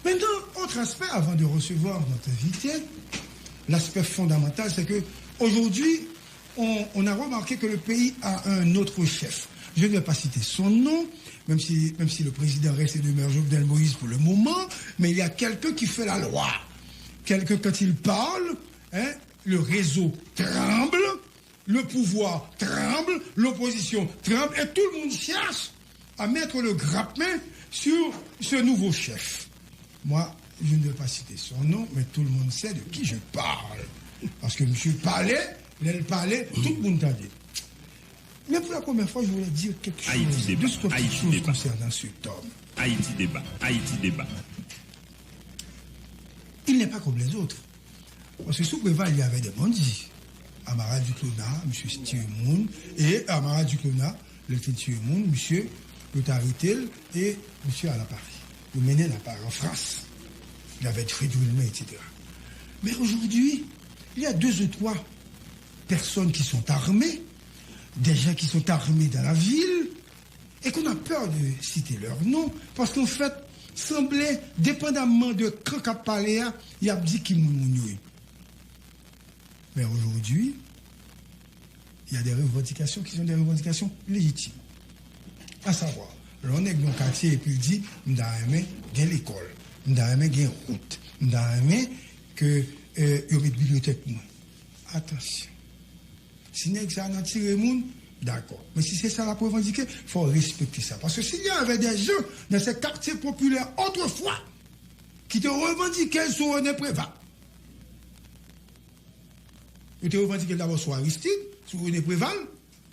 Maintenant, autre aspect, avant de recevoir notre invité, l'aspect fondamental, c'est que aujourd'hui, on a remarqué que le pays a un autre chef. Je ne vais pas citer son nom, même si le président reste et demeure Jovenel Moïse pour le moment, mais il y a quelqu'un qui fait la loi. Quelqu'un, quand il parle, le réseau tremble, le pouvoir tremble, l'opposition tremble, et tout le monde cherche à mettre le grappin sur ce nouveau chef. Moi, je ne vais pas citer son nom, mais tout le monde sait de qui je parle. Parce que monsieur parlait, il parlait, tout le monde t'a dit. Mais pour la première fois, je voulais dire quelque chose concernant cet homme. Haïti débat. Il n'est pas comme les autres. Parce que sous Préval, il y avait des bandits. Amara Duclona, M. Stiemoun, et Amara Duclona, le Stiemoun, M. Lotaritel et M. Alapari. Le mené la part en France. Il avait fait du main, etc. Mais aujourd'hui, il y a 2 ou 3 personnes qui sont armées, des gens qui sont armés dans la ville, et qu'on a peur de citer leur nom, parce qu'en fait, semblait, dépendamment de quand qu'a parlé, il a dit qu'il mounoui. Mais aujourd'hui, il y a des revendications qui sont des revendications légitimes. À savoir, l'on est dans le quartier et puis il dit, nous avons aimé l'école, nous avons aimé route, nous avons aimé que il y ait une bibliothèque. Attention. Si n'est que ça n'a tiré le monde, d'accord. Mais si c'est ça la revendiquer, il faut respecter ça. Parce que s'il y avait des gens dans ces quartiers populaires autrefois qui te revendiquaient sur René Préval, ils te revendiquaient d'abord sur Aristide, sur René Préval,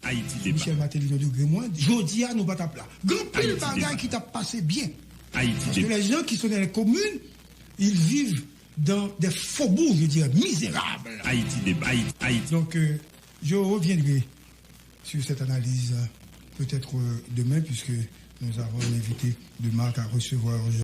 Haïti débat. Michel Matéline de Grémoine, Jodia nous bat à plat. Grand pile bagaille qui t'a passé bien. Haïti Parce que débat. les gens qui sont dans les communes, ils vivent dans des faubourgs, je dirais, misérables. Haïti débat. Haïti. Donc, je reviendrai sur cette analyse peut-être demain, puisque nous avons un invité de marque à recevoir aujourd'hui.